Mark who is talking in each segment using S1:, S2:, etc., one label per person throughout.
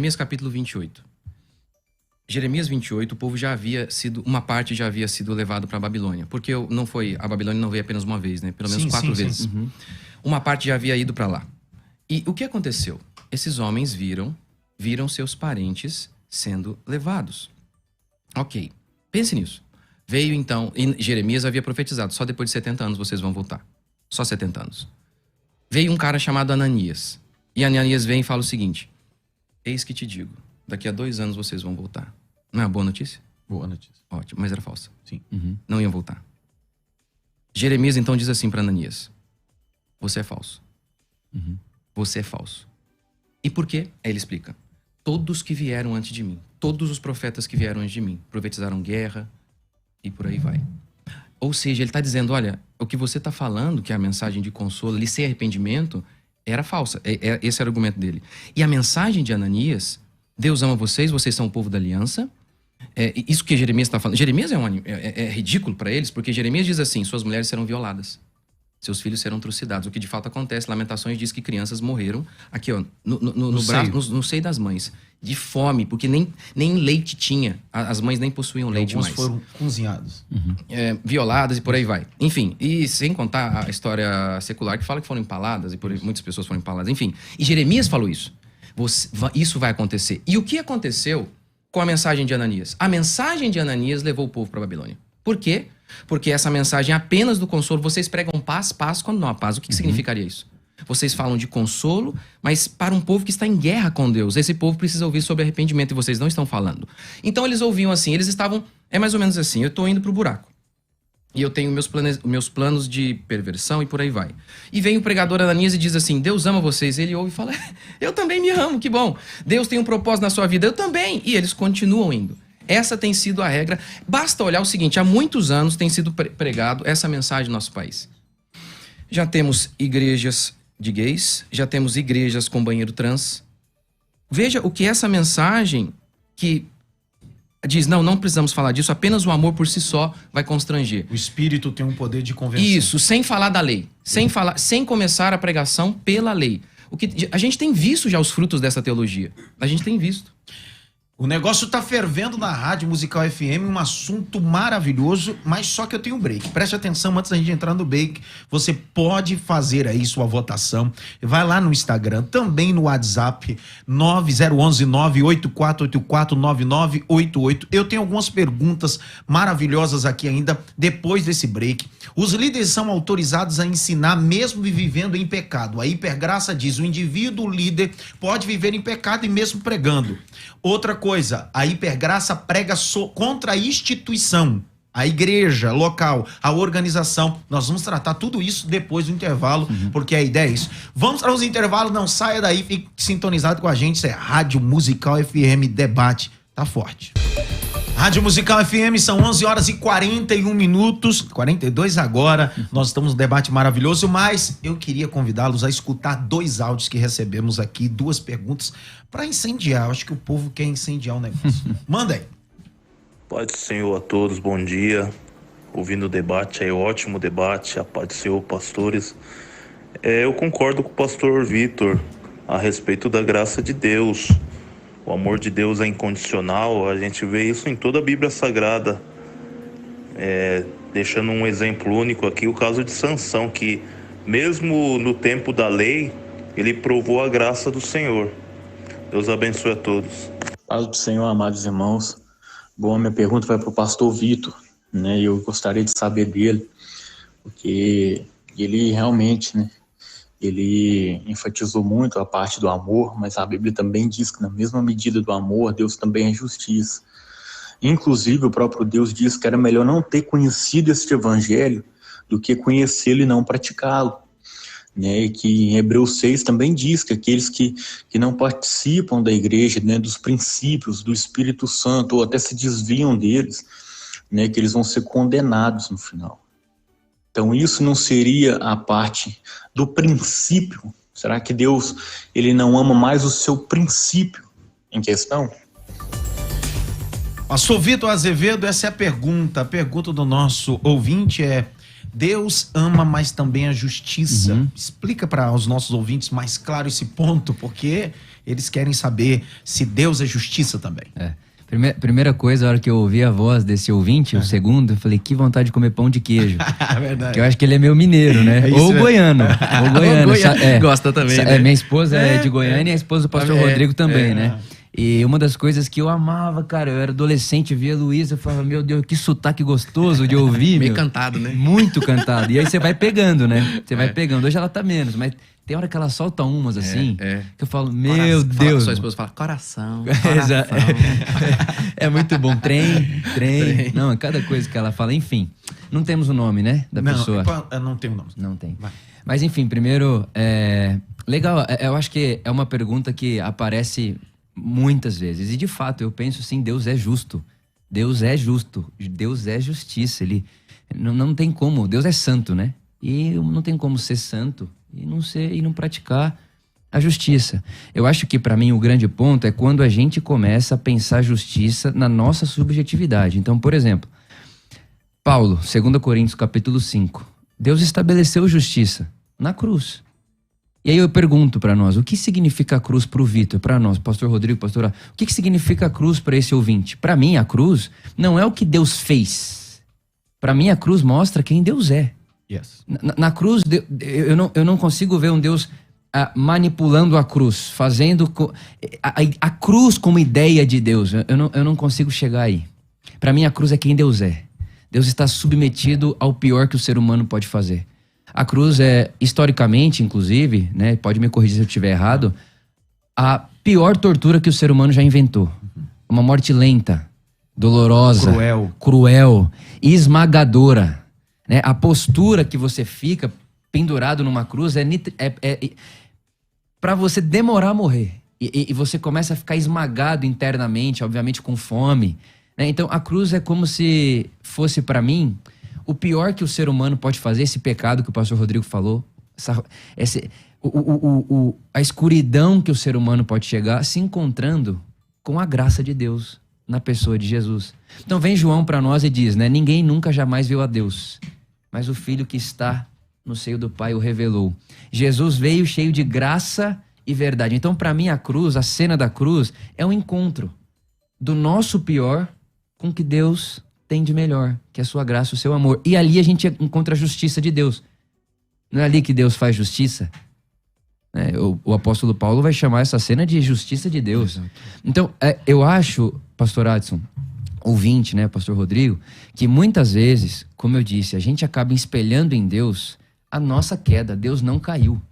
S1: Jeremias capítulo 28. Jeremias 28, o povo já havia sido, uma parte já havia sido levado para a Babilônia. Porque a Babilônia não veio apenas uma vez, né? Pelo menos 4 vezes. Uhum. Uma parte já havia ido para lá. E o que aconteceu? Esses homens viram seus parentes sendo levados. Ok, pense nisso. Veio então, e Jeremias havia profetizado, só depois de 70 anos vocês vão voltar. Só 70 anos. Veio um cara chamado Ananias. E Ananias vem e fala o seguinte: eis que te digo, daqui a 2 anos vocês vão voltar. Não é uma boa notícia?
S2: Boa notícia.
S1: Ótimo, mas era falsa.
S2: Sim.
S1: Uhum. Não iam voltar. Jeremias então diz assim para Ananias: você é falso.
S2: Uhum.
S1: Você é falso. E por quê? Aí ele explica. Todos que vieram antes de mim, todos os profetas que vieram antes de mim, profetizaram guerra e por aí vai. Ou seja, ele está dizendo, olha, o que você está falando, que é a mensagem de consolo, ali sem arrependimento, era falsa. Esse era o argumento dele. E a mensagem de Ananias, Deus ama vocês, vocês são o povo da aliança. Isso que Jeremias está falando. Jeremias é ridículo para eles, porque Jeremias diz assim, suas mulheres serão violadas. Seus filhos serão trucidados. O que de fato acontece. Lamentações diz que crianças morreram aqui, ó, no seio das mães, de fome, porque nem leite tinha. As mães nem possuíam leite mais.
S2: Alguns foram cozinhados.
S1: Uhum. Violadas e por aí vai. Enfim, e sem contar a história secular que fala que foram empaladas, e muitas pessoas foram empaladas. Enfim, e Jeremias falou isso. Isso vai acontecer. E o que aconteceu com a mensagem de Ananias? A mensagem de Ananias levou o povo para a Babilônia. Por quê? Porque essa mensagem é apenas do consolo. Vocês pregam paz, quando não há paz. O que significaria isso? Vocês falam de consolo, mas para um povo que está em guerra com Deus. Esse povo precisa ouvir sobre arrependimento e vocês não estão falando. Então eles ouviam assim, eles estavam... É mais ou menos assim, eu estou indo para o buraco. E eu tenho meus planos de perversão e por aí vai. E vem o pregador Ananias e diz assim, Deus ama vocês. Ele ouve e fala, eu também me amo, que bom. Deus tem um propósito na sua vida, eu também. E eles continuam indo. Essa tem sido a regra. Basta olhar o seguinte, há muitos anos tem sido pregado essa mensagem no nosso país. Já temos igrejas de gays, já temos igrejas com banheiro trans. Veja o que essa mensagem que diz, não precisamos falar disso, apenas o amor por si só vai constranger.
S2: O Espírito tem um poder de convencer.
S1: Isso, sem falar da lei. Sem começar a pregação pela lei. A gente tem visto já os frutos dessa teologia. A gente tem visto.
S2: O negócio tá fervendo na Rádio Musical FM, um assunto maravilhoso, mas só que eu tenho um break. Preste atenção, antes da gente entrar no break, você pode fazer aí sua votação. Vai lá no Instagram, também no WhatsApp, 9011-98484-9988. Eu tenho algumas perguntas maravilhosas aqui ainda, depois desse break. Os líderes são autorizados a ensinar mesmo vivendo em pecado. A hipergraça diz, o indivíduo, o líder, pode viver em pecado e mesmo pregando. Outra coisa, a hipergraça prega contra a instituição, a igreja local, a organização. Nós vamos tratar tudo isso depois do intervalo, porque a ideia é isso. Vamos para os intervalos, não saia daí, fique sintonizado com a gente. Isso é Rádio Musical FM Debate. Tá forte. Rádio Musical FM, são 11h41, 42 agora. Nós estamos num debate maravilhoso, mas eu queria convidá-los a escutar 2 áudios que recebemos aqui, 2 perguntas para incendiar. Eu acho que o povo quer incendiar o negócio. Manda aí.
S3: Paz do Senhor a todos, bom dia. Ouvindo o debate aí, ótimo debate. A paz do Senhor, pastores. Eu concordo com o pastor Vitor a respeito da graça de Deus. O amor de Deus é incondicional, a gente vê isso em toda a Bíblia Sagrada. Deixando um exemplo único aqui, o caso de Sansão, que mesmo no tempo da lei, ele provou a graça do Senhor. Deus abençoe a todos.
S4: Paz do Senhor, amados irmãos. Bom, a minha pergunta vai para o pastor Vitor, né? Eu gostaria de saber dele, porque ele realmente, né? Ele enfatizou muito a parte do amor, mas a Bíblia também diz que na mesma medida do amor, Deus também é justiça. Inclusive, o próprio Deus diz que era melhor não ter conhecido este evangelho do que conhecê-lo e não praticá-lo. Né? E que em Hebreus 6 também diz que aqueles que não participam da igreja, né, dos princípios do Espírito Santo, ou até se desviam deles, né, que eles vão ser condenados no final. Então isso não seria a parte do princípio? Será que Deus ele não ama mais o seu princípio em questão?
S2: Pastor Vitor Azevedo, essa é a pergunta. A pergunta do nosso ouvinte é: Deus ama, mas também a justiça. Explica para os nossos ouvintes mais claro esse ponto, porque eles querem saber se Deus é justiça também.
S5: Primeira coisa, a hora que eu ouvi a voz desse ouvinte, o segundo, eu falei, que vontade de comer pão de queijo.
S2: Verdade.
S5: Que eu acho que ele é meio mineiro, né?
S2: É isso
S5: ou
S2: mesmo.
S5: goiano. Ou goiano.
S1: Gosta também, né?
S5: Minha esposa é de Goiânia e a esposa do pastor Rodrigo também, né? E uma das coisas que eu amava, cara, eu era adolescente, via a Luísa, eu falava, meu Deus, que sotaque gostoso de ouvir,
S1: Meio
S5: meu.
S1: cantado, né?
S5: Muito cantado. E aí você vai pegando, né? Você vai pegando. Hoje ela tá menos, mas tem hora que ela solta umas assim, que eu falo, meu Deus.
S1: Sua esposa fala, coração.
S5: É muito bom. Trem. Não, cada coisa que ela fala, enfim. Não temos o nome, né? Da pessoa.
S2: Não tem o nome.
S5: Não tem.
S2: Vai.
S5: Mas enfim, primeiro, legal, eu acho que é uma pergunta que aparece muitas vezes. E de fato, eu penso sim, Deus é justo. Deus é justo. Deus é justiça. Ele não tem como. Deus é santo, né? E não tem como ser santo e não praticar a justiça. Eu acho que para mim o grande ponto é quando a gente começa a pensar justiça na nossa subjetividade. Então, por exemplo, Paulo, 2 Coríntios capítulo 5. Deus estabeleceu justiça na cruz. E aí eu pergunto para nós, o que significa a cruz para o Vitor, para nós, pastor Rodrigo, pastor, o que significa a cruz para esse ouvinte? Para mim, a cruz não é o que Deus fez. Para mim, a cruz mostra quem Deus é.
S2: Yes.
S5: Na cruz, eu não consigo ver um Deus manipulando a cruz, fazendo a cruz como ideia de Deus. Eu não consigo chegar aí. Para mim, a cruz é quem Deus é. Deus está submetido ao pior que o ser humano pode fazer. A cruz é, historicamente, inclusive, né, pode me corrigir se eu estiver errado, a pior tortura que o ser humano já inventou. Uma morte lenta, dolorosa, cruel e esmagadora. Né? A postura que você fica pendurado numa cruz é para você demorar a morrer. E você começa a ficar esmagado internamente, obviamente com fome. Né? Então a cruz é como se fosse para mim o pior que o ser humano pode fazer, esse pecado que o pastor Rodrigo falou, a escuridão que o ser humano pode chegar se encontrando com a graça de Deus na pessoa de Jesus. Então vem João para nós e diz, né, ninguém nunca jamais viu a Deus, mas o Filho que está no seio do Pai o revelou. Jesus veio cheio de graça e verdade. Então para mim a cruz, a cena da cruz, é um encontro do nosso pior com o que Deus tem de melhor, que é a sua graça, o seu amor. E ali a gente encontra a justiça de Deus. Não é ali que Deus faz justiça? O apóstolo Paulo vai chamar essa cena de justiça de Deus. Exato. Então, eu acho, pastor Adson, ouvinte, né, pastor Rodrigo, que muitas vezes, como eu disse, a gente acaba espelhando em Deus a nossa queda. Deus não caiu.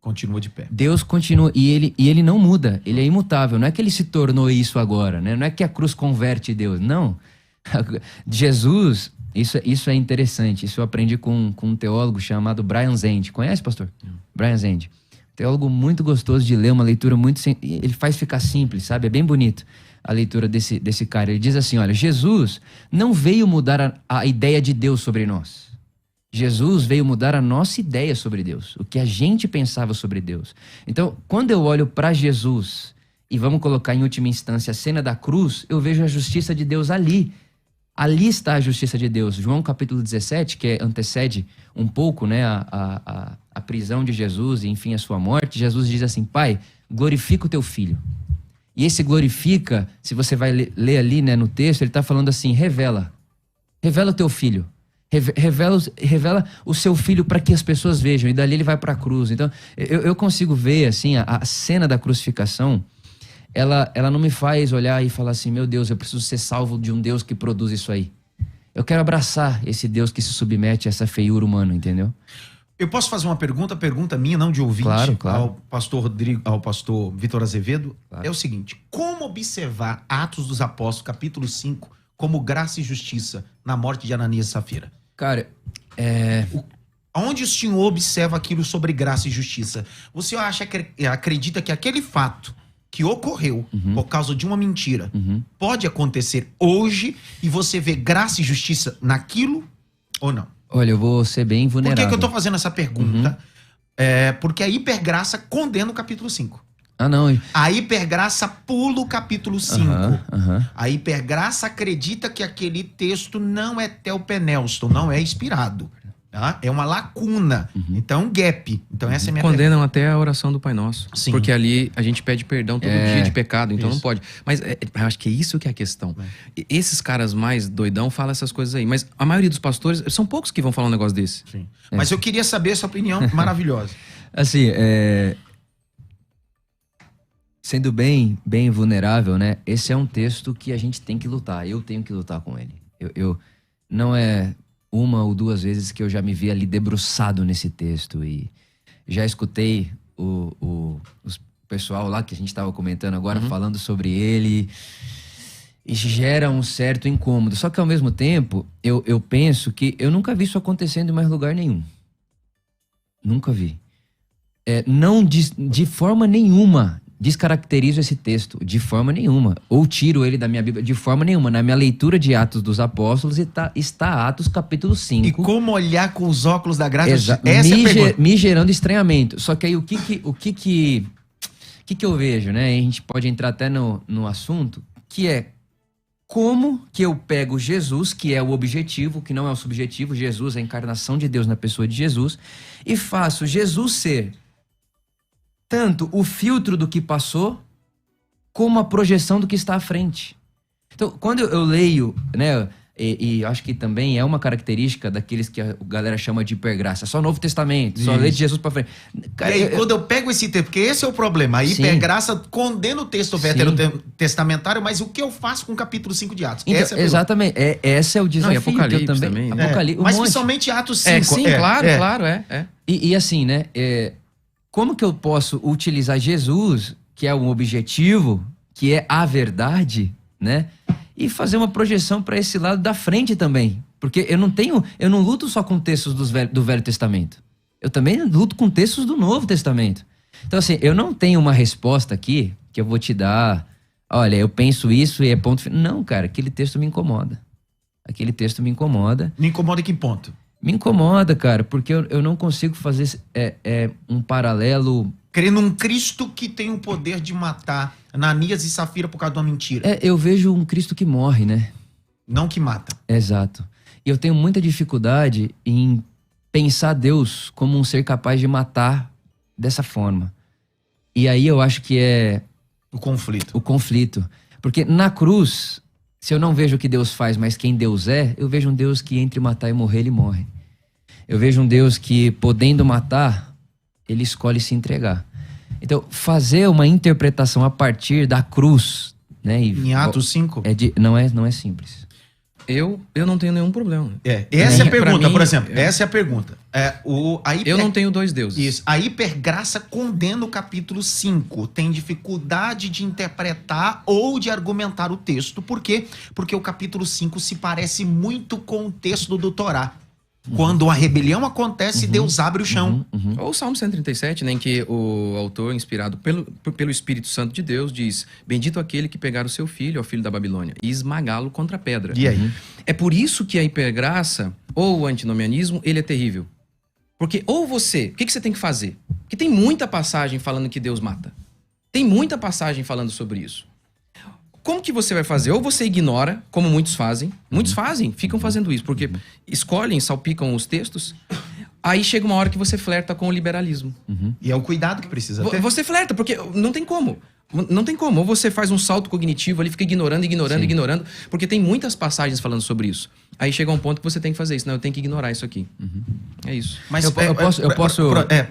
S2: Continua de pé.
S5: Deus continua, e ele não muda, ele é imutável. Não é que ele se tornou isso agora, né? Não é que a cruz converte Deus, não. Jesus, isso é interessante, isso eu aprendi com um teólogo chamado Brian Zend. Conhece, pastor? Brian Zend. Teólogo muito gostoso de ler, uma leitura muito... Ele faz ficar simples, sabe? É bem bonito a leitura desse cara. Ele diz assim, olha, Jesus não veio mudar a ideia de Deus sobre nós. Jesus veio mudar a nossa ideia sobre Deus, o que a gente pensava sobre Deus. Então, quando eu olho para Jesus, e vamos colocar em última instância a cena da cruz, eu vejo a justiça de Deus ali. Ali está a justiça de Deus. João capítulo 17, que antecede um pouco, né, a prisão de Jesus e enfim a sua morte, Jesus diz assim, Pai, glorifica o teu filho. E esse glorifica, se você vai ler ali, né, no texto, ele está falando assim, revela o teu filho. Revela o seu filho para que as pessoas vejam. E dali ele vai para a cruz. Então eu consigo ver assim, a cena da crucificação. Ela não me faz olhar e falar assim, meu Deus, eu preciso ser salvo de um Deus que produz isso aí. Eu quero abraçar esse Deus que se submete a essa feiura humana, entendeu?
S2: Eu posso fazer uma pergunta minha, não de ouvinte,
S5: claro.
S2: Ao pastor Rodrigo, ao pastor Vitor Azevedo.
S5: Claro.
S2: É o seguinte, como observar Atos dos Apóstolos, capítulo 5, como graça e justiça na morte de Ananias e Safira?
S5: Cara,
S2: Onde o senhor observa aquilo sobre graça e justiça? O senhor acredita que aquele fato que ocorreu por causa de uma mentira pode acontecer hoje e você vê graça e justiça naquilo ou não?
S5: Olha, eu vou ser bem vulnerável.
S2: Por que eu tô fazendo essa pergunta? Porque a hipergraça condena o capítulo 5.
S5: Ah, não.
S2: A hipergraça pula o capítulo 5. A hipergraça acredita que aquele texto não é teopenelsto, não é inspirado. Tá? É uma lacuna. Então, um gap. Então, essa é a minha
S1: Condenam até a oração do Pai Nosso.
S2: Sim.
S1: Porque ali a gente pede perdão todo dia de pecado, então
S2: Isso.
S1: não pode. Mas eu acho que é isso que é a questão. Esses caras mais doidão falam essas coisas aí. Mas a maioria dos pastores, são poucos que vão falar um negócio desse.
S2: Sim. Mas eu queria saber a sua opinião maravilhosa.
S5: Assim, sendo bem vulnerável, né? Esse é um texto que a gente tem que lutar. Eu tenho que lutar com ele. Eu não é uma ou duas vezes que eu já me vi ali debruçado nesse texto e já escutei o pessoal lá que a gente estava comentando agora falando sobre ele e gera um certo incômodo. Só que ao mesmo tempo, eu penso que eu nunca vi isso acontecendo em mais lugar nenhum. Nunca vi. Não de forma nenhuma descaracterizo esse texto, de forma nenhuma. Ou tiro ele da minha Bíblia, de forma nenhuma. Na minha leitura de Atos dos Apóstolos está Atos capítulo 5.
S2: E como olhar com os óculos da graça?
S5: Essa
S2: é a pergunta.
S5: me gerando estranhamento. Só que aí o que eu vejo, né? E a gente pode entrar até no assunto, que é como que eu pego Jesus, que é o objetivo, que não é o subjetivo, Jesus é a encarnação de Deus na pessoa de Jesus, e faço Jesus ser tanto o filtro do que passou, como a projeção do que está à frente. Então, quando eu leio, né, e acho que também é uma característica daqueles que a galera chama de hipergraça, só Novo Testamento, só lei de Jesus para frente. Cara,
S2: E aí, quando eu pego esse texto, porque esse é o problema, a hipergraça condena o texto veterotestamentário, mas o que eu faço com o capítulo 5 de Atos?
S5: Então,
S2: Essa é a
S5: exatamente, esse é o desafio.
S1: Não, e Apocalipse
S5: que eu
S1: também, né?
S5: Apocalipse,
S2: mas
S5: um monte.
S2: principalmente Atos 5.
S1: Sim, claro.
S5: E assim, né, como que eu posso utilizar Jesus, que é um objetivo, que é a verdade, né? E fazer uma projeção para esse lado da frente também. Porque eu não luto só com textos do Velho Testamento. Eu também luto com textos do Novo Testamento. Então, assim, eu não tenho uma resposta aqui que eu vou te dar. Olha, eu penso isso e é ponto final. Não, cara, aquele texto me incomoda. Aquele texto me incomoda.
S2: Me incomoda em que ponto?
S5: Me incomoda, cara, porque eu não consigo fazer um paralelo.
S2: Crer num Cristo que tem o poder de matar Ananias e Safira por causa de uma mentira.
S5: Eu vejo um Cristo que morre, né?
S2: Não que mata.
S5: Exato. E eu tenho muita dificuldade em pensar Deus como um ser capaz de matar dessa forma. E aí eu acho que é
S2: O conflito.
S5: o conflito. Porque na cruz, se eu não vejo o que Deus faz, mas quem Deus é, eu vejo um Deus que entre matar e morrer, ele morre. Eu vejo um Deus que, podendo matar, ele escolhe se entregar. Então, fazer uma interpretação a partir da cruz, né?
S2: Em Atos 5?
S5: Não é simples.
S1: Eu não tenho nenhum problema.
S2: Essa é a
S1: Pra
S2: pergunta,
S1: mim,
S2: por exemplo. Essa é a pergunta.
S1: Eu não tenho dois deuses.
S2: Isso. A hipergraça condena o capítulo 5. Tem dificuldade de interpretar ou de argumentar o texto. Por quê? Porque o capítulo 5 se parece muito com o texto do Torá. Quando a rebelião acontece, Deus abre o chão.
S1: Ou o Salmo 137, né, em que o autor, inspirado pelo Espírito Santo de Deus, diz: bendito aquele que pegar o seu filho, ao filho da Babilônia, e esmagá-lo contra a pedra.
S2: E aí?
S1: É por isso que a hipergraça, ou o antinomianismo, ele é terrível. Porque o que você tem que fazer? Porque tem muita passagem falando que Deus mata. Tem muita passagem falando sobre isso. Como que você vai fazer? Ou você ignora, como muitos fazem. Muitos ficam fazendo isso, porque escolhem, salpicam os textos. Aí chega uma hora que você flerta com o liberalismo.
S2: E é o cuidado que precisa ter.
S1: Você flerta, porque não tem como. Não tem como. Ou você faz um salto cognitivo ali, fica ignorando, porque tem muitas passagens falando sobre isso. Aí chega um ponto que você tem que fazer isso. Não, eu tenho que ignorar isso aqui. É isso.
S2: Mas
S5: Eu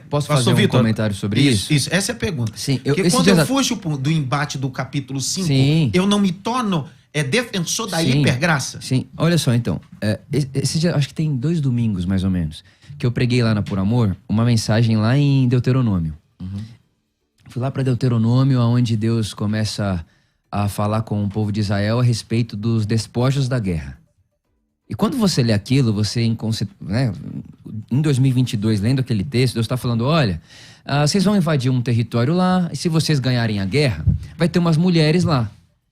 S5: posso fazer um comentário sobre isso?
S2: Isso, essa é a pergunta.
S5: Sim,
S2: Porque quando eu fujo do embate do capítulo 5,
S5: Sim.
S2: eu não me torno defensor da
S5: Sim.
S2: hipergraça.
S5: Sim, olha só então. Esse dia, acho que tem 2 domingos, mais ou menos, que eu preguei lá na Por Amor uma mensagem lá em Deuteronômio. Fui lá para Deuteronômio, onde Deus começa a falar com o povo de Israel a respeito dos despojos da guerra. E quando você lê aquilo, você, né, em 2022, lendo aquele texto, Deus está falando: olha, vocês vão invadir um território lá, e se vocês ganharem a guerra, vai ter umas mulheres lá.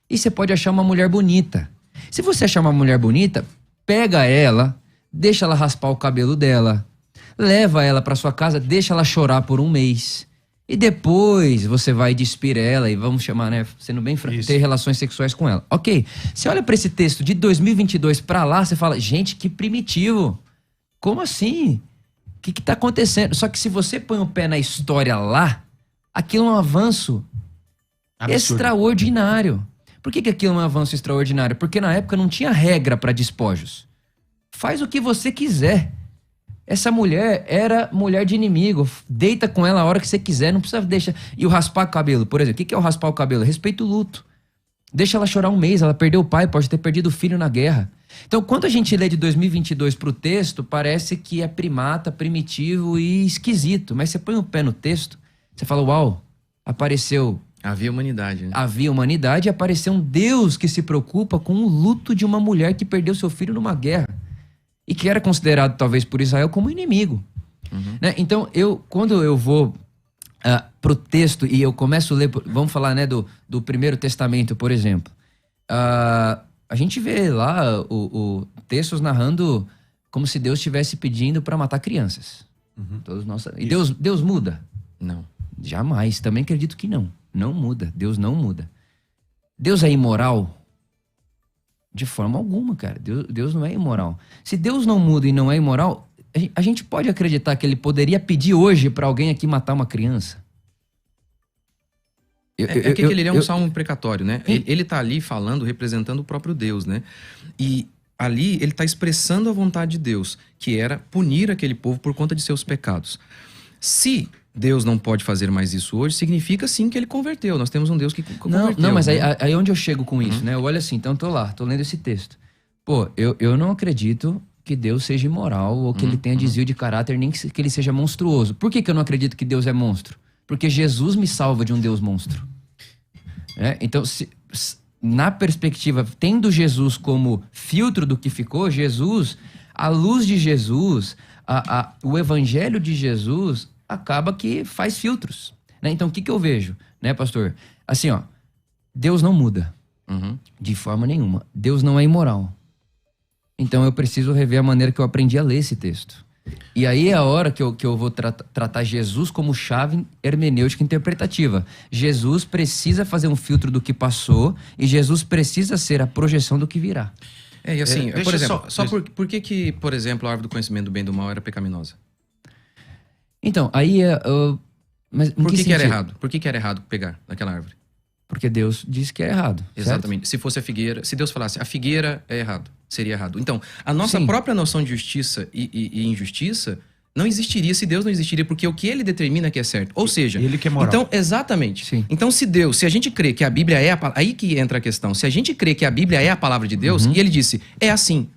S5: E você pode achar uma mulher bonita. Se você achar uma mulher bonita, pega ela, deixa ela raspar o cabelo dela, leva ela para sua casa, deixa ela chorar por 1 mês. E depois você vai despir ela e, vamos chamar, né, sendo bem franco, ter relações sexuais com ela. Ok, você olha para esse texto de 2022 para lá, você fala: gente, que primitivo. como assim? O que tá acontecendo? Só que se você põe o pé na história lá, aquilo é um avanço extraordinário. Por que aquilo é um avanço extraordinário? Porque na época não tinha regra para despojos. Faz o que você quiser. Essa mulher era mulher de inimigo. Deita com ela a hora que você quiser, não precisa deixar. E o raspar o cabelo, por exemplo. O que é o raspar o cabelo? Respeita o luto. Deixa ela chorar um mês, ela perdeu o pai, pode ter perdido o filho na guerra. Então, quando a gente lê de 2022 pro texto, parece que é primata, primitivo e esquisito. Mas você põe o pé no texto, você fala, uau, apareceu...
S1: Havia humanidade, né?
S5: Havia humanidade e apareceu um Deus que se preocupa com o luto de uma mulher que perdeu seu filho numa guerra. E que era considerado, talvez, por Israel como inimigo. Né? Então, quando eu vou pro texto e eu começo a ler, vamos falar, né, do Primeiro Testamento, por exemplo. A gente vê lá o textos narrando como se Deus estivesse pedindo para matar crianças. Todos nós... E Deus muda?
S1: Não.
S5: Jamais. Também acredito que não. Não muda. Deus não muda. Deus é imoral? De forma alguma, cara. Deus não é imoral. Se Deus não muda e não é imoral, a gente pode acreditar que ele poderia pedir hoje para alguém aqui matar uma criança?
S1: Ele é um salmo precatório, né? Ele tá ali falando, representando o próprio Deus, né? E ali ele tá expressando a vontade de Deus, que era punir aquele povo por conta de seus pecados. Se Deus não pode fazer mais isso hoje, significa sim que ele converteu. Nós temos um Deus que converteu.
S5: Não, mas aí onde eu chego com isso, né? Eu olho assim, então eu tô lá, tô lendo esse texto. Pô, eu não acredito que Deus seja imoral ou que ele tenha desvio de caráter, nem que ele seja monstruoso. Por que eu não acredito que Deus é monstro? Porque Jesus me salva de um Deus monstro. Então, na perspectiva, tendo Jesus como filtro do que ficou, Jesus, a luz de Jesus, o evangelho de Jesus... acaba que faz filtros, né? Então, o que eu vejo, né, pastor? Assim, ó, Deus não muda, de forma nenhuma. Deus não é imoral. Então, eu preciso rever a maneira que eu aprendi a ler esse texto. E aí é a hora que eu vou tratar Jesus como chave hermenêutica interpretativa. Jesus precisa fazer um filtro do que passou e Jesus precisa ser a projeção do que virá.
S1: E assim, por exemplo, por que, por exemplo, a árvore do conhecimento do bem e do mal era pecaminosa?
S5: Então, aí... mas
S1: por que era errado? Por que era errado pegar daquela árvore?
S5: Porque Deus disse que era errado.
S1: Exatamente.
S5: Certo?
S1: Se fosse a figueira... Se Deus falasse, a figueira é errado, seria errado. Então, a nossa própria noção de justiça e injustiça não existiria se Deus não existiria, porque o que ele determina que é certo. Ou seja...
S2: Ele que é moral.
S1: Então, exatamente.
S5: Sim.
S1: Então, se a gente crê que a Bíblia é a palavra... Aí que entra a questão. Se a gente crê que a Bíblia é a palavra de Deus, e ele disse, é assim...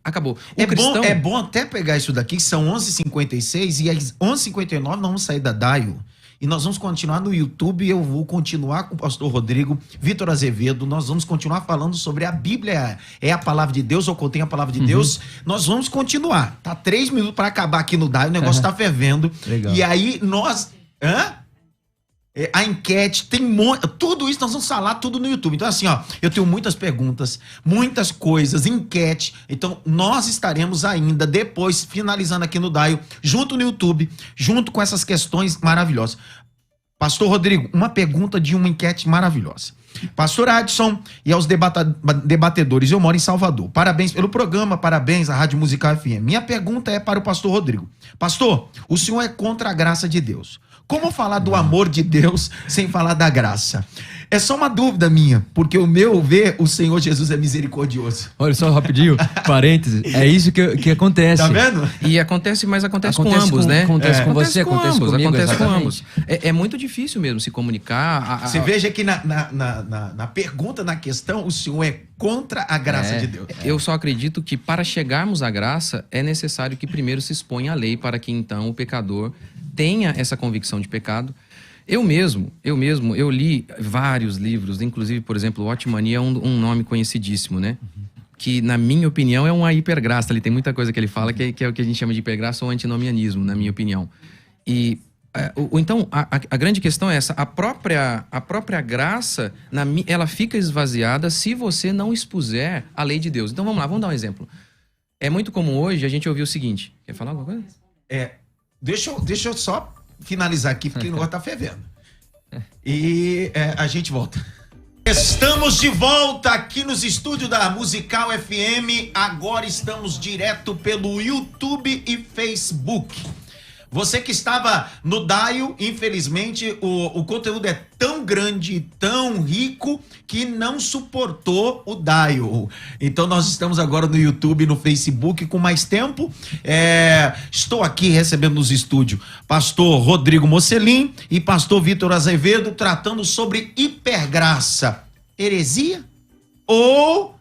S1: Acabou.
S2: É bom até pegar isso daqui, que são 11h56 e às 11h59 nós vamos sair da Daio e nós vamos continuar no YouTube. Eu vou continuar com o pastor Rodrigo, Vitor Azevedo. Nós vamos continuar falando sobre a Bíblia é a palavra de Deus ou contém a palavra de Deus. Nós vamos continuar. Tá 3 minutos para acabar aqui no Daio, o negócio tá fervendo.
S5: Legal.
S2: E aí nós... a enquete, tem tudo isso, nós vamos falar tudo no YouTube. Então assim, ó, eu tenho muitas perguntas, muitas coisas, enquete. Então nós estaremos ainda depois, finalizando aqui no Daio, junto no YouTube, junto com essas questões maravilhosas. Pastor Rodrigo, uma pergunta de uma enquete maravilhosa. Pastor Adson e aos debatedores, eu moro em Salvador. Parabéns pelo programa, parabéns à Rádio Musical FM. Minha pergunta é para o pastor Rodrigo. Pastor, o senhor é contra a graça de Deus. Como falar do amor de Deus sem falar da graça? É só uma dúvida minha, porque o meu ver, o Senhor Jesus é misericordioso.
S5: Olha só rapidinho, parênteses, é isso que acontece.
S2: Tá vendo?
S1: E acontece com ambos, né?
S5: Acontece com você, acontece comigo,
S1: acontece com
S5: exatamente.
S1: ambos. É muito difícil mesmo se comunicar.
S2: Você veja que na pergunta, na questão, o Senhor é contra a graça de Deus.
S1: Eu só acredito que para chegarmos à graça é necessário que primeiro se exponha a lei para que então o pecador tenha essa convicção de pecado. Eu mesmo, eu li vários livros, inclusive, por exemplo, o Otmani é um nome conhecidíssimo, né? Que, na minha opinião, é uma hipergraça. Ele tem muita coisa que ele fala que é o que a gente chama de hipergraça ou antinomianismo, na minha opinião. E então, a grande questão é essa. A própria graça, ela fica esvaziada se você não expuser a lei de Deus. Então, vamos lá, vamos dar um exemplo. É muito comum hoje a gente ouvir o seguinte... Quer falar alguma coisa?
S2: Deixa eu só finalizar aqui, porque o negócio tá fervendo. E a gente volta. Estamos de volta aqui nos estúdios da Musical FM. Agora estamos direto pelo YouTube e Facebook. Você que estava no Daio, infelizmente, o conteúdo é tão grande, tão rico, que não suportou o Daio. Então nós estamos agora no YouTube e no Facebook com mais tempo. Estou aqui recebendo nos estúdios pastor Rodrigo Mocelin e pastor Vitor Azevedo, tratando sobre hipergraça, heresia ou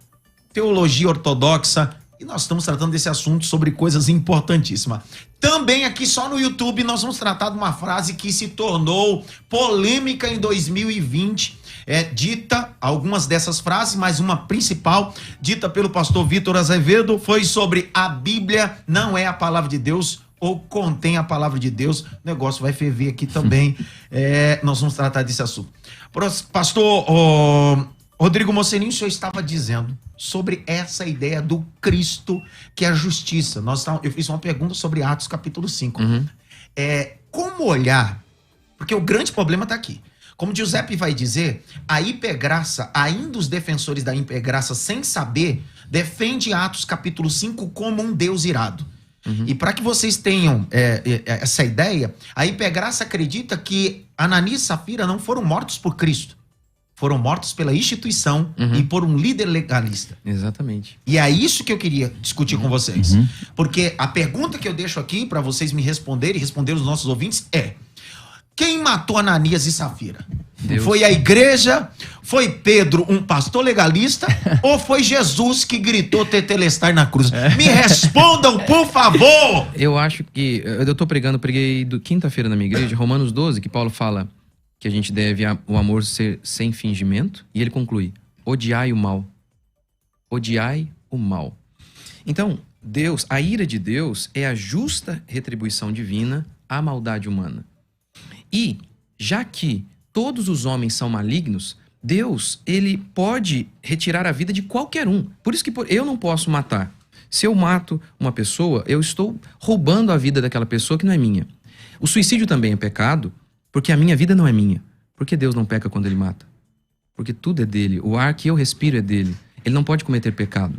S2: teologia ortodoxa. E nós estamos tratando desse assunto sobre coisas importantíssimas. Também aqui só no YouTube nós vamos tratar de uma frase que se tornou polêmica em 2020. Dita, algumas dessas frases, mas uma principal, dita pelo pastor Vitor Azevedo, foi sobre a Bíblia não é a palavra de Deus ou contém a palavra de Deus. O negócio vai ferver aqui também. Nós vamos tratar desse assunto. Pastor Rodrigo Mocelin, o senhor estava dizendo sobre essa ideia do Cristo, que é a justiça. Eu fiz uma pergunta sobre Atos capítulo 5. Como olhar? Porque o grande problema está aqui. Como Giuseppe vai dizer, a hipergraça, ainda os defensores da hipergraça, sem saber, defende Atos capítulo 5 como um Deus irado. E para que vocês tenham essa ideia, a hipergraça acredita que Ananias e Safira não foram mortos por Cristo. Foram mortos pela instituição e por um líder legalista.
S1: Exatamente.
S2: E é isso que eu queria discutir com vocês. Porque a pergunta que eu deixo aqui para vocês me responderem e responder os nossos ouvintes é: quem matou Ananias e Safira?
S1: Deus.
S2: Foi a igreja? Foi Pedro, um pastor legalista? Ou foi Jesus que gritou tetelestai na cruz? Me respondam, por favor!
S1: Eu acho que... Eu preguei quinta-feira na minha igreja, Romanos 12, que Paulo fala que a gente deve o amor ser sem fingimento. E ele conclui: odiai o mal. Odiai o mal. Então, a ira de Deus é a justa retribuição divina à maldade humana. E, já que todos os homens são malignos, Deus, ele pode retirar a vida de qualquer um. Por isso que eu não posso matar. Se eu mato uma pessoa, eu estou roubando a vida daquela pessoa que não é minha. O suicídio também é pecado, porque a minha vida não é minha. Porque Deus não peca quando ele mata. Porque tudo é dele. O ar que eu respiro é dele. Ele não pode cometer pecado.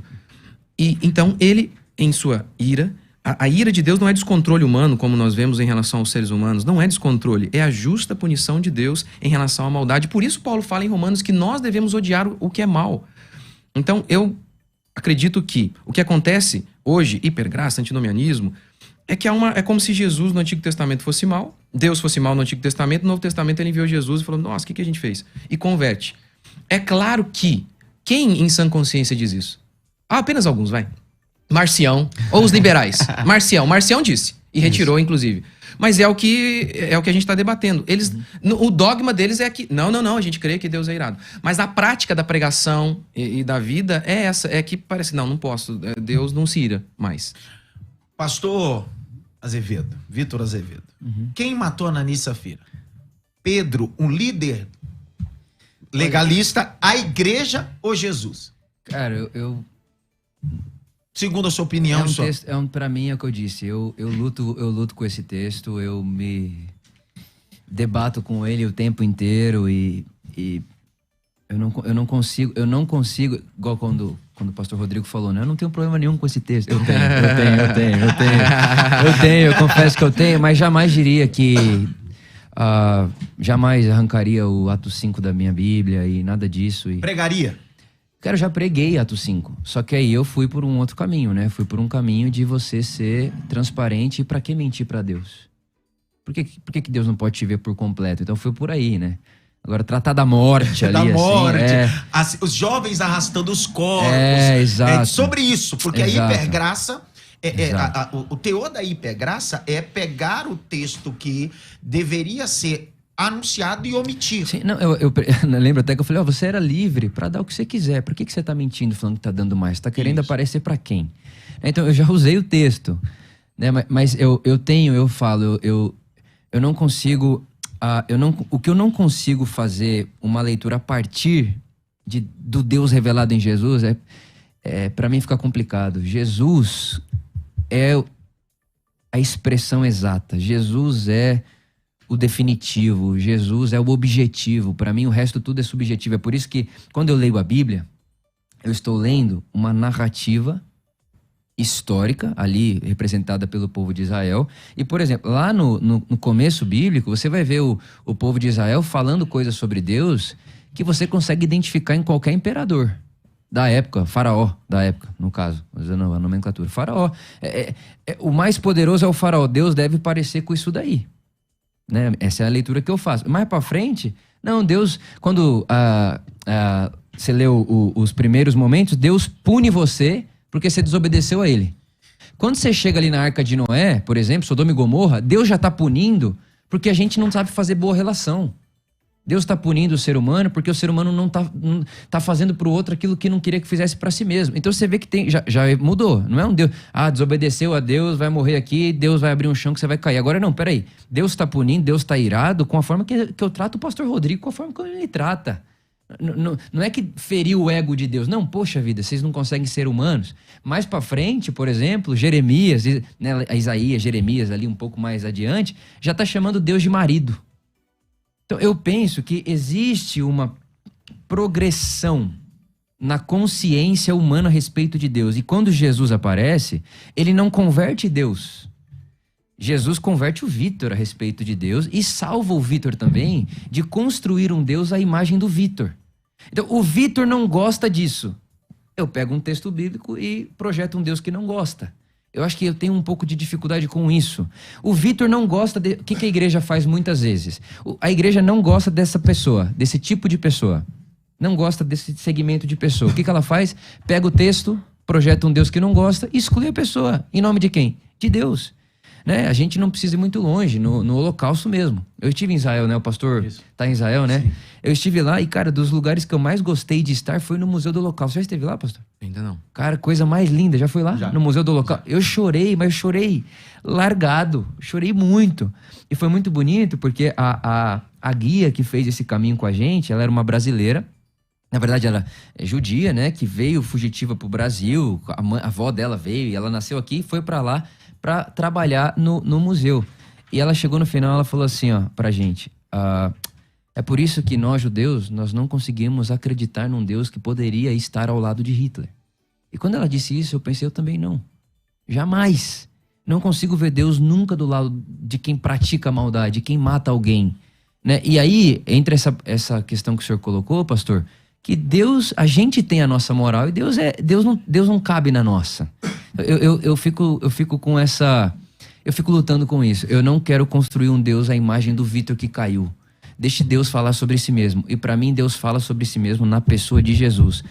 S1: E então ele, em sua ira, a ira de Deus não é descontrole humano, como nós vemos em relação aos seres humanos. Não é descontrole. É a justa punição de Deus em relação à maldade. Por isso Paulo fala em Romanos que nós devemos odiar o que é mal. Então eu acredito que o que acontece hoje, hipergraça, antinomianismo, é que é como se Jesus no Antigo Testamento fosse mal, Deus fosse mal no Antigo Testamento, no Novo Testamento ele enviou Jesus e falou: nossa, o que a gente fez? E converte. É claro que quem em sã consciência diz isso? Apenas alguns, vai. Marcião, ou os liberais. Marcião disse, e retirou, inclusive. Mas é o que a gente está debatendo. O dogma deles é que, não, a gente crê que Deus é irado. Mas a prática da pregação e da vida é essa, é que parece, não posso, Deus não se ira mais.
S2: Pastor Azevedo, Vitor Azevedo, quem matou Ananias e Safira? Pedro, um líder legalista, a igreja ou Jesus?
S5: Cara,
S2: segundo a sua opinião,
S5: pra mim é o que eu disse. Eu luto com esse texto, eu me debato com ele o tempo inteiro e eu não consigo, igual quando o pastor Rodrigo falou, né? Eu não tenho problema nenhum com esse texto. Eu tenho, eu confesso que eu tenho, mas jamais diria que jamais arrancaria o Atos 5 da minha Bíblia e nada disso.
S2: Pregaria?
S5: Cara, eu já preguei Atos 5, só que aí eu fui por um outro caminho, né? Fui por um caminho de você ser transparente. E pra que mentir pra Deus? Por que Deus não pode te ver por completo? Então foi por aí, né? Agora, tratar da morte ali,
S2: da morte,
S5: assim,
S2: os jovens arrastando os corpos.
S5: Exato.
S2: Sobre isso, porque
S5: Exato.
S2: a hipergraça, o teor da hipergraça é pegar o texto que deveria ser anunciado e omitir.
S5: Sim, não, eu lembro até que eu falei, você era livre pra dar o que você quiser. Por que você tá mentindo falando que tá dando mais? Você tá querendo aparecer pra quem? Então, eu já usei o texto, né? Mas eu não consigo... o que eu não consigo fazer uma leitura a partir do Deus revelado em Jesus para mim fica complicado. Jesus é a expressão exata. Jesus é o definitivo, Jesus é o objetivo. Para mim, o resto tudo é subjetivo. É por isso que, quando eu leio a Bíblia, eu estou lendo uma narrativa histórica, ali representada pelo povo de Israel. E, por exemplo, lá no começo bíblico, você vai ver o povo de Israel falando coisas sobre Deus que você consegue identificar em qualquer imperador da época, faraó da época, no caso, usando a nomenclatura. Faraó. O mais poderoso é o faraó. Deus deve parecer com isso daí. Né? Essa é a leitura que eu faço. Mais pra frente, não, Deus, quando você leu os primeiros momentos, Deus pune você porque você desobedeceu a ele. Quando você chega ali na Arca de Noé, por exemplo, Sodoma e Gomorra, Deus já está punindo porque a gente não sabe fazer boa relação. Deus está punindo o ser humano porque o ser humano não tá fazendo para o outro aquilo que não queria que fizesse para si mesmo. Então você vê que já mudou. Não é um Deus, desobedeceu a Deus, vai morrer aqui, Deus vai abrir um chão que você vai cair. Agora não, peraí. Deus está punindo, Deus está irado com a forma que eu trato o pastor Rodrigo, com a forma que ele trata. Não é que feriu o ego de Deus. Não, poxa vida, vocês não conseguem ser humanos. Mais pra frente, por exemplo, Jeremias, né, Isaías, Jeremias ali um pouco mais adiante, já tá chamando Deus de marido. Então eu penso que existe uma progressão na consciência humana a respeito de Deus. E quando Jesus aparece, ele não converte Deus. Jesus converte o Vitor a respeito de Deus e salva o Vitor também de construir um Deus à imagem do Vitor. Então, o Vitor não gosta disso. Eu pego um texto bíblico e projeto um Deus que não gosta. Eu acho que eu tenho um pouco de dificuldade com isso. O Vitor não gosta de... O que a igreja faz muitas vezes? A igreja não gosta dessa pessoa, desse tipo de pessoa. Não gosta desse segmento de pessoa. O que ela faz? Pega o texto, projeta um Deus que não gosta e exclui a pessoa. Em nome de quem? De Deus. Né? A gente não precisa ir muito longe, no Holocausto mesmo. Eu estive em Israel, né? O pastor está em Israel, né? Sim. Eu estive lá e, cara, dos lugares que eu mais gostei de estar foi no Museu do Holocausto. Você já esteve lá, pastor?
S1: Ainda não.
S5: Cara, coisa mais linda. Já foi lá?
S2: Já.
S5: No Museu do Holocausto? Eu chorei, mas chorei largado. Chorei muito. E foi muito bonito porque a guia que fez esse caminho com a gente, ela era uma brasileira. Na verdade, ela é judia, né? Que veio fugitiva pro Brasil. A avó dela veio e ela nasceu aqui e foi para lá para trabalhar no museu. E ela chegou no final, ela falou assim, ó, pra gente, é por isso que nós, judeus, nós não conseguimos acreditar num Deus que poderia estar ao lado de Hitler. E quando ela disse isso, eu pensei, eu também não. Jamais. Não consigo ver Deus nunca do lado de quem pratica maldade, de quem mata alguém. Né? E aí, entre essa questão que o senhor colocou, pastor, que Deus, a gente tem a nossa moral e Deus não cabe na nossa. Eu fico com essa... Eu fico lutando com isso. Eu não quero construir um Deus à imagem do Vitor que caiu. Deixe Deus falar sobre si mesmo. E para mim, Deus fala sobre si mesmo na pessoa de Jesus.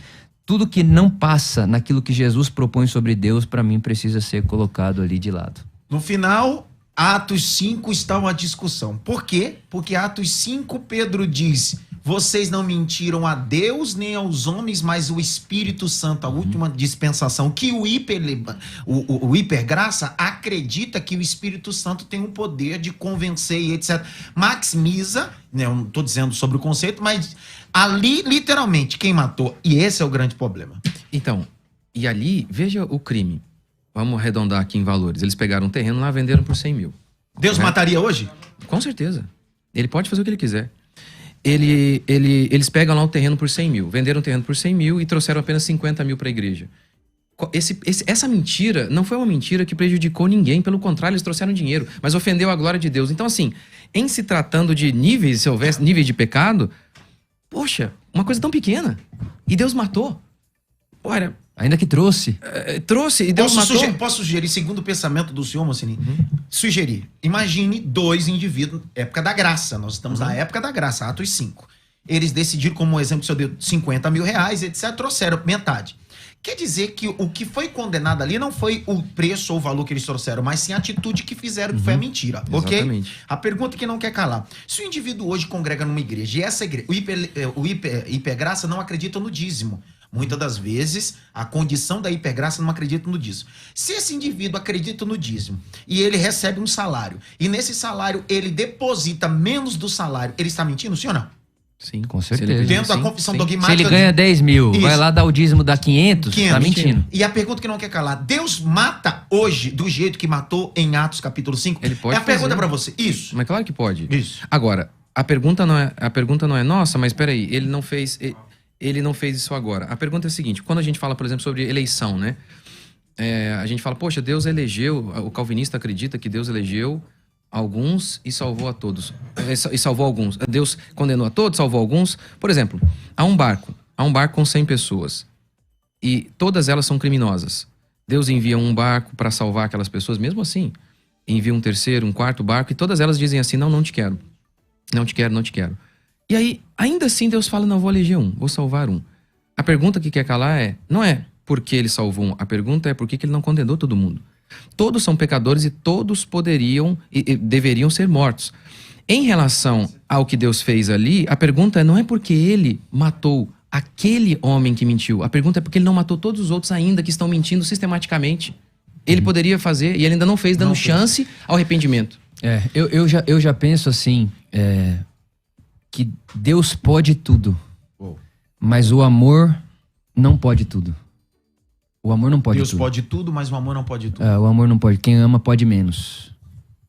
S5: Tudo que não passa naquilo que Jesus propõe sobre Deus, para mim, precisa ser colocado ali de lado.
S2: No final, Atos 5 está uma discussão. Por quê? Porque Atos 5, Pedro diz... Vocês não mentiram a Deus nem aos homens, mas o Espírito Santo, a última dispensação, que o hipergraça acredita que o Espírito Santo tem o poder de convencer e etc. Maximiza, né, eu não estou dizendo sobre o conceito, mas ali, literalmente, quem matou. E esse é o grande problema.
S1: Então, e ali, veja o crime. Vamos arredondar aqui em valores. Eles pegaram um terreno lá, venderam por 100 mil.
S2: Deus mataria hoje?
S1: Com certeza. Ele pode fazer o que ele quiser. Eles pegam lá um terreno por 100 mil, venderam um terreno por 100 mil e trouxeram apenas 50 mil para a igreja. Essa mentira não foi uma mentira que prejudicou ninguém, pelo contrário, eles trouxeram dinheiro, mas ofendeu a glória de Deus. Então, assim, em se tratando de níveis, se houvesse níveis de pecado, poxa, uma coisa tão pequena, e Deus matou. Olha,
S5: ainda que trouxe.
S1: Trouxe e Deus matou.
S2: Posso sugerir, segundo o pensamento do senhor, Mocini? Sugerir. Imagine dois indivíduos, época da graça. Nós estamos na época da graça, Atos 5. Eles decidiram, como o exemplo que o senhor deu, 50 mil reais, etc. Trouxeram metade. Quer dizer que o que foi condenado ali não foi o preço ou o valor que eles trouxeram, mas sim a atitude que fizeram, que foi a mentira.
S1: Exatamente.
S2: Ok? A pergunta que não quer calar. Se o indivíduo hoje congrega numa igreja e essa igreja, o hipergraça não acredita no dízimo. Muitas das vezes, a condição da hipergraça não acredita no dízimo. Se esse indivíduo acredita no dízimo e ele recebe um salário, e nesse salário ele deposita menos do salário, ele está mentindo, sim ou não?
S1: Sim.
S5: Com
S1: Se ele
S5: certeza.
S1: acredita,
S2: Dentro da
S1: sim,
S2: confissão
S1: sim.
S2: dogmática.
S5: Se ele ganha 10 mil,
S2: Isso.
S5: vai lá dar o dízimo, dá 500,
S2: 500,
S5: tá mentindo.
S2: E a pergunta que não quer calar: Deus mata hoje do jeito que matou em Atos capítulo 5?
S1: Ele pode
S2: É a pergunta
S1: fazer.
S2: pra você. Isso.
S1: Mas claro que pode.
S2: Isso.
S1: Agora, a pergunta não é, nossa, mas peraí, ele não fez isso agora. A pergunta é a seguinte: quando a gente fala, por exemplo, sobre eleição, né? A gente fala, poxa, Deus elegeu, o calvinista acredita que Deus elegeu alguns e salvou a todos. E salvou alguns. Deus condenou a todos, salvou alguns. Por exemplo, há um barco com 100 pessoas e todas elas são criminosas. Deus envia um barco para salvar aquelas pessoas, mesmo assim. Envia um terceiro, um quarto barco e todas elas dizem assim, não te quero. Não te quero, não te quero. E aí, ainda assim, Deus fala, não, vou eleger um, vou salvar um. A pergunta que quer calar não é porque ele salvou um, a pergunta é por que ele não condenou todo mundo. Todos são pecadores e todos poderiam e deveriam ser mortos. Em relação ao que Deus fez ali, a pergunta não é porque ele matou aquele homem que mentiu. A pergunta é porque ele não matou todos os outros ainda que estão mentindo sistematicamente. Ele poderia fazer e ele ainda não fez, dando chance ao arrependimento.
S5: Eu já penso assim, que Deus pode tudo, mas o amor não pode tudo. O amor não pode
S2: Deus
S5: tudo.
S2: pode tudo, mas o amor não pode tudo.
S5: O amor não pode. Quem ama pode menos.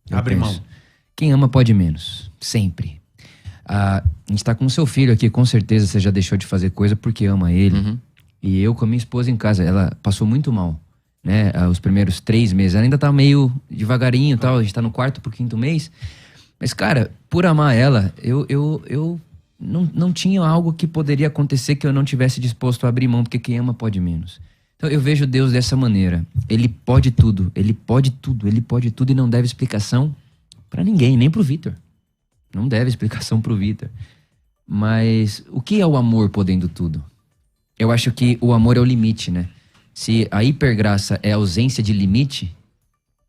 S5: Eu
S2: Abre
S5: penso.
S2: mão.
S5: Quem ama pode menos. Sempre. A gente tá com o seu filho aqui, com certeza você já deixou de fazer coisa porque ama ele.
S1: Uhum.
S5: E eu com a minha esposa em casa, ela passou muito mal, né? Os primeiros 3 meses. Ela ainda tá meio devagarinho e tal. A gente tá no 4º pro 5º mês. Mas, cara, por amar ela, eu não tinha algo que poderia acontecer que eu não tivesse disposto a abrir mão, porque quem ama pode menos. Então eu vejo Deus dessa maneira. Ele pode tudo, ele pode tudo, ele pode tudo e não deve explicação pra ninguém, nem pro Vitor. Não deve explicação pro Vitor. Mas o que é o amor podendo tudo? Eu acho que o amor é o limite, né? Se a hipergraça é a ausência de limite,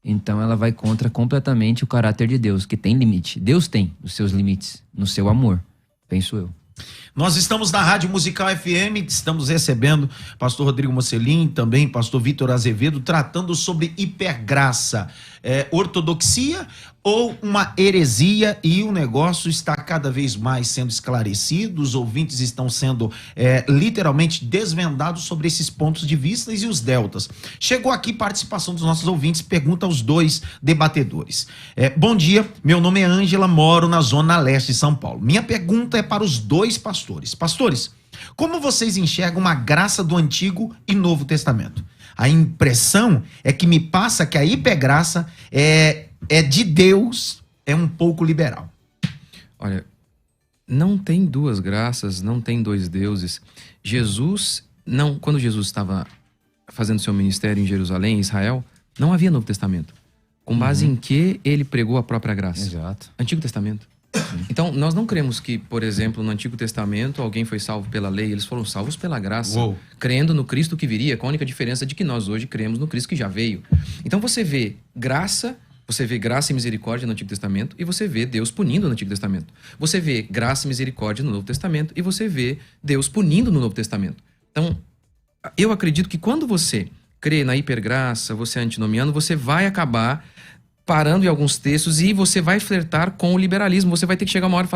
S5: então ela vai contra completamente o caráter de Deus, que tem limite. Deus tem os seus limites no seu amor, penso eu.
S2: Nós estamos na Rádio Musical FM, estamos recebendo pastor Rodrigo Mocelin, também pastor Vitor Azevedo, tratando sobre hipergraça. Ortodoxia ou uma heresia, e o negócio está cada vez mais sendo esclarecido, os ouvintes estão sendo literalmente desvendados sobre esses pontos de vista e os deltas. Chegou aqui participação dos nossos ouvintes, pergunta aos dois debatedores. Bom dia, meu nome é Ângela, moro na zona leste de São Paulo. Minha pergunta é para os dois pastores. Pastores, como vocês enxergam a graça do Antigo e Novo Testamento? A impressão é que me passa que a hipergraça é de Deus, é um pouco liberal.
S1: Olha, não tem duas graças, não tem dois deuses. Quando Jesus estava fazendo seu ministério em Jerusalém, em Israel, não havia Novo Testamento. Com base em que ele pregou a própria graça?
S5: Exato.
S1: Antigo Testamento. Então, nós não cremos que, por exemplo, no Antigo Testamento alguém foi salvo pela lei, eles foram salvos pela graça, crendo no Cristo que viria, com a única diferença de que nós hoje cremos no Cristo que já veio. Então você vê graça e misericórdia no Antigo Testamento e você vê Deus punindo no Antigo Testamento. Você vê graça e misericórdia no Novo Testamento e você vê Deus punindo no Novo Testamento. Então, eu acredito que quando você crê na hipergraça, você é antinomiano, você vai acabar parando em alguns textos e você vai flertar com o liberalismo. Você vai ter que chegar uma hora e falar,